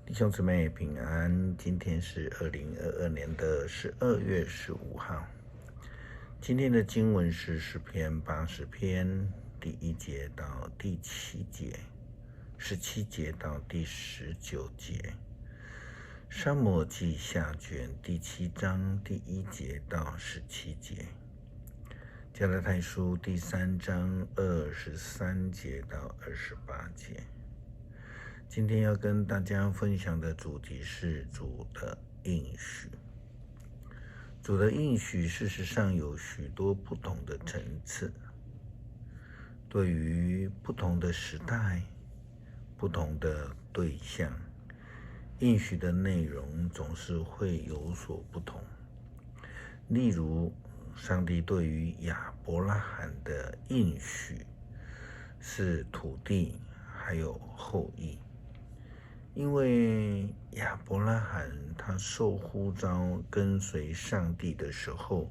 弟兄姊妹平安，今天是2022年的12月15号。今天的经文是诗篇80篇第1节到第7节，17节到第19节。撒母耳记下卷第7章第1节到17节。加拉太书第3章23节到28节。今天要跟大家分享的主题是主的应许。主的应许事实上有许多不同的层次，对于不同的时代、不同的对象，应许的内容总是会有所不同。例如，上帝对于亚伯拉罕的应许是土地还有后裔。因为亚伯拉罕他受呼召跟随上帝的时候，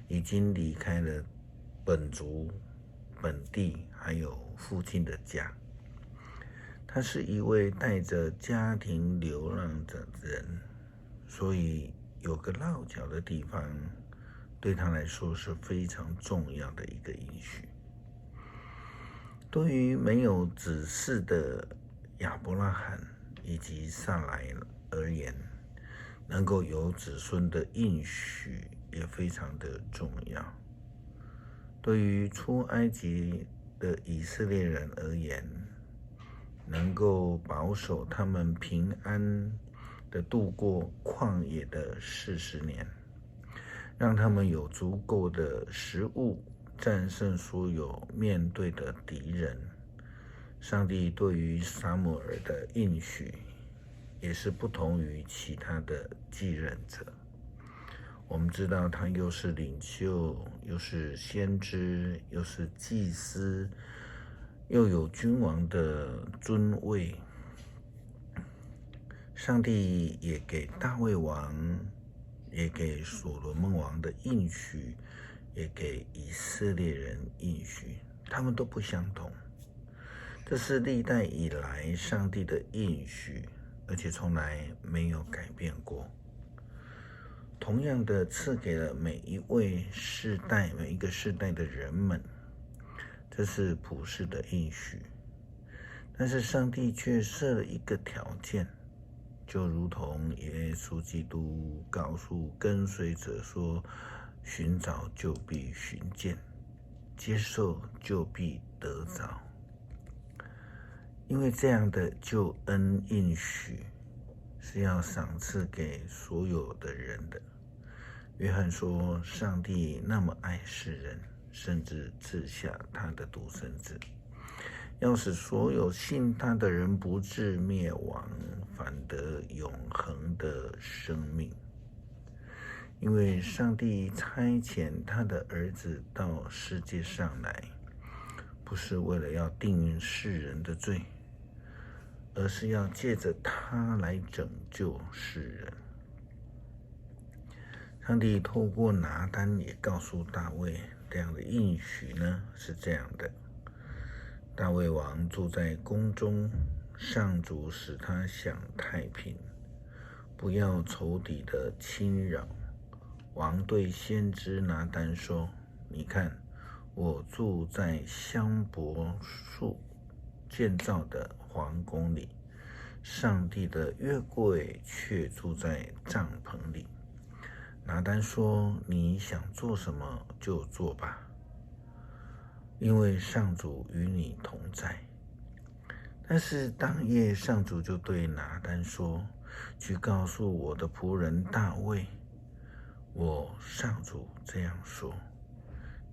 已经离开了本族、本地还有父亲的家。他是一位带着家庭流浪的人，所以有个落脚的地方对他来说是非常重要的一个应许。对于没有子嗣的亚伯拉罕以及撒来而言，能够有子孙的应许也非常的重要。对于出埃及的以色列人而言，能够保守他们平安的度过旷野的40年，让他们有足够的食物战胜所有面对的敌人。上帝对于撒母耳的应许也是不同于其他的继任者。我们知道他又是领袖，又是先知，又是祭司，又有君王的尊位。上帝也给大卫王，也给所罗门王的应许，也给以色列人应许，他们都不相同。这是历代以来上帝的应许，而且从来没有改变过。同样的赐给了每一个世代的人们，这是普世的应许。但是上帝却设了一个条件，就如同耶稣基督告诉跟随者说：寻找就必寻见，接受就必得着。因为这样的救恩应许是要赏赐给所有的人的。约翰说，上帝那么爱世人，甚至赐下他的独生子，要使所有信他的人不至灭亡，反得永恒的生命。因为上帝差遣他的儿子到世界上来，不是为了要定世人的罪，而是要借着他来拯救世人。上帝透过拿单也告诉大卫，这样的应许呢是这样的：大卫王住在宫中，上主使他享太平，不要仇敌的侵扰。王对先知拿单说：你看，我住在香柏树建造的皇宫里，上帝的约柜却住在帐篷里。拿单说：你想做什么就做吧，因为上主与你同在。但是当夜上主就对拿单说：去告诉我的仆人大卫，我上主这样说：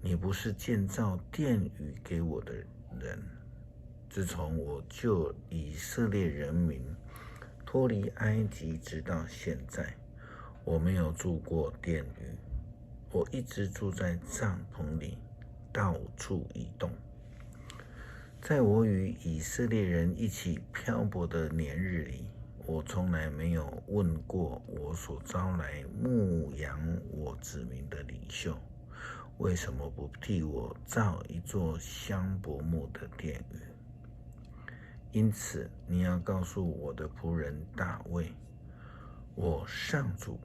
你不是建造殿宇给我的人，自从我救以色列人民脱离埃及直到现在，我没有住过殿宇，我一直住在帐篷里，到处移动。在我与以色列人一起漂泊的年日里，我从来没有问过我所招来牧养我子民的领袖，为什么不替我造一座香柏木的殿宇？因此你要告诉我的仆人大卫，我上主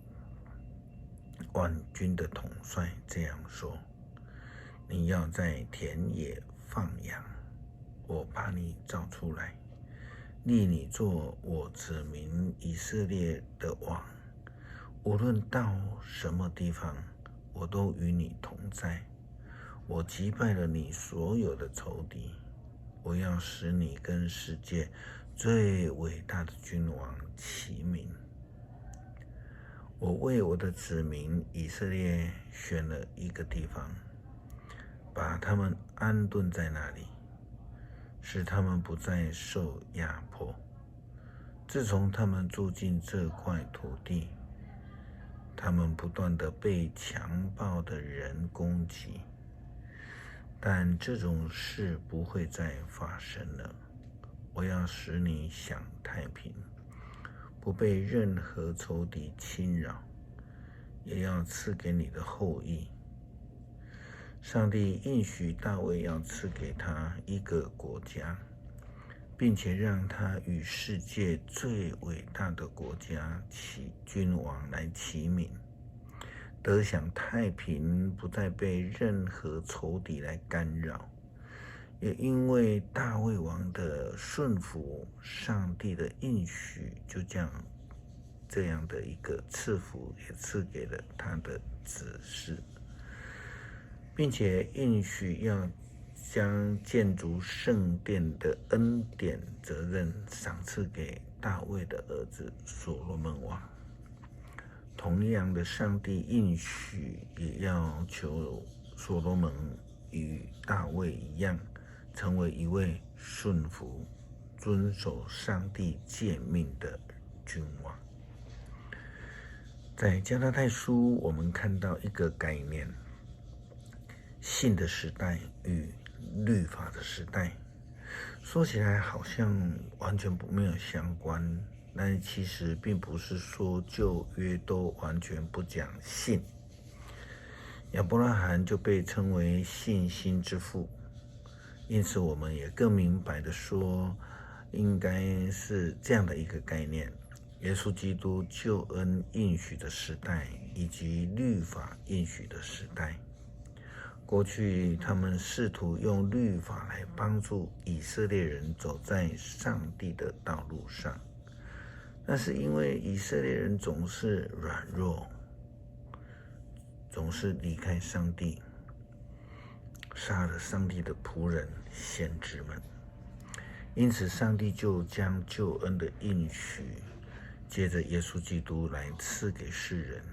万军的统帅这样说：你要在田野放羊，我把你召出来，立你做我子民以色列的王。无论到什么地方，我都与你同在。我击败了你所有的仇敌，我要使你跟世界最伟大的君王齐名。我为我的子民以色列选了一个地方，把他们安顿在那里，使他们不再受压迫。自从他们住进这块土地，他们不断地被强暴的人攻击，但这种事不会再发生了。我要使你享太平，不被任何仇敌侵扰，也要赐给你的后裔。上帝应许大卫要赐给他一个国家，并且让他与世界最伟大的国家君王来齐名，得享太平，不再被任何仇敌来干扰。也因为大卫王的顺服上帝的应许，就这样的一个赐福也赐给了他的子嗣，并且应许要将建筑圣殿的恩典责任赏赐给大卫的儿子所罗门王。同样的，上帝应许也要求所罗门与大卫一样，成为一位顺服、遵守上帝诫命的君王。在加拉太书，我们看到一个概念：信的时代与律法的时代。说起来好像完全没有相关，但其实并不是说旧约都完全不讲信。亚伯拉罕就被称为信心之父，因此我们也更明白的说，应该是这样的一个概念：耶稣基督救恩应许的时代，以及律法应许的时代。过去他们试图用律法来帮助以色列人走在上帝的道路上，但是因为以色列人总是软弱，总是离开上帝，杀了上帝的仆人先知们，因此上帝就将救恩的应许借着耶稣基督来赐给世人，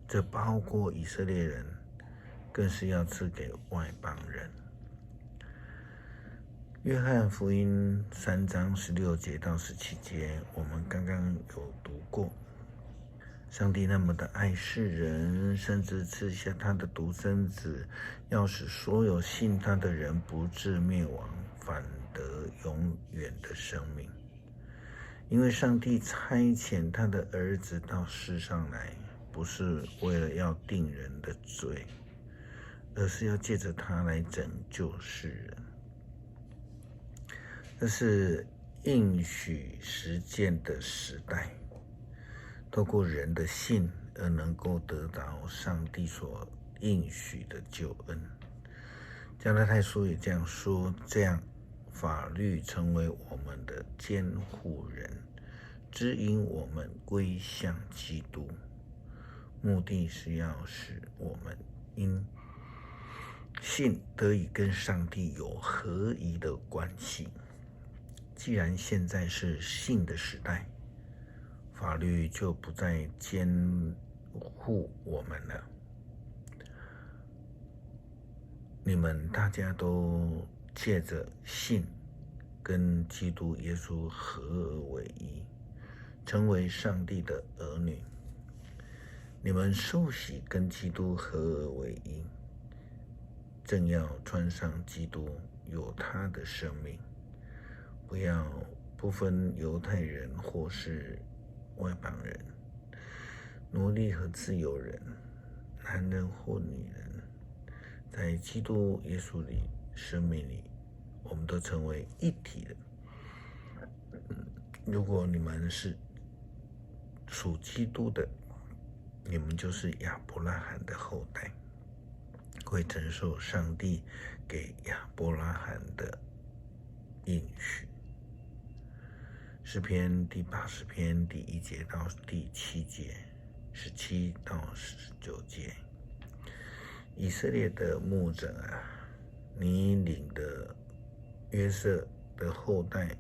这包括以色列人，更是要赐给外邦人。约翰福音3章16节到17节，我们刚刚有读过。上帝那么的爱世人，甚至赐下他的独生子，要使所有信他的人不至灭亡，反得永远的生命。因为上帝差遣他的儿子到世上来，不是为了要定人的罪，而是要借着他来拯救世人。这是应许实践的时代，透过人的信而能够得到上帝所应许的救恩。加拉太书也这样说，这样法律成为我们的监护人，指引我们归向基督，目的是要使我们因信得以跟上帝有合一的关系。既然现在是信的时代，法律就不再监护我们了。你们大家都借着信跟基督耶稣合而为一，成为上帝的儿女。你们受洗跟基督合而为一，正要穿上基督，有他的生命。不要不分犹太人或是外邦人，奴隶和自由人，男人或女人，在基督耶稣里生命里，我们都成为一体的。如果你们是属基督的，你们就是亚伯拉罕的后代，会承受上帝给亚伯拉罕的应许。诗篇第80篇第1节到第7节，17到19节。以色列的牧者啊，你领的约瑟的后代，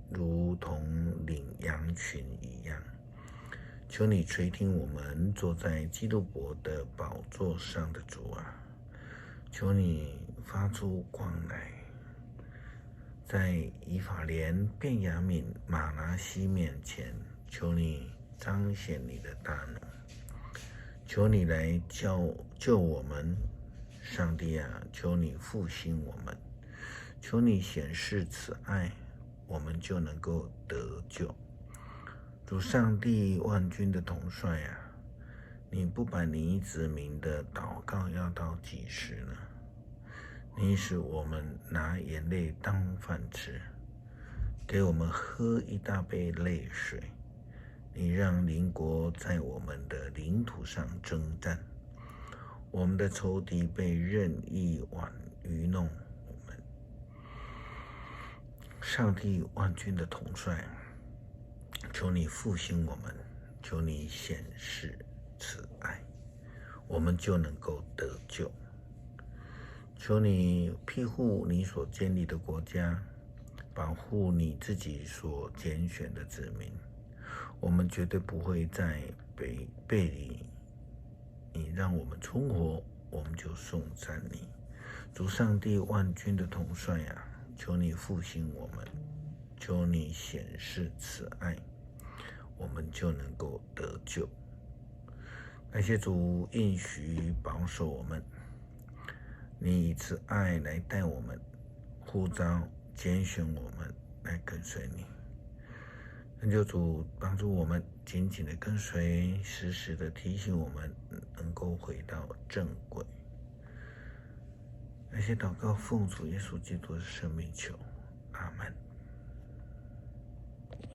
如同领羊群一样。求你垂听我们坐在基路伯的宝座上的主啊，求你发出光来，在以法莲、便雅悯、马拿西面前，求你彰显你的大能，求你来救我们，上帝啊，求你复兴我们，求你显示慈爱，我们就能够得救。主上帝万军的统帅啊，你不把你子民的祷告要到几时呢？你使我们拿眼泪当饭吃，给我们喝一大杯泪水。你让邻国在我们的领土上征战，我们的仇敌被任意愚弄我们。上帝万军的统帅，求你复兴我们，求你显示慈爱，我们就能够得救。求你庇护你所建立的国家，保护你自己所拣选的子民，我们绝对不会再背离你，让我们存活，我们就颂赞你。主上帝万军的统帅啊，求你复兴我们，求你显示慈爱，我们就能够得救。感谢主应许保守我们，你以慈爱来带我们，呼召拣选我们来跟随你。恳求主帮助我们紧紧的跟随，时时的提醒我们能够回到正轨。感谢祷告，奉主耶稣基督的圣名求，阿们。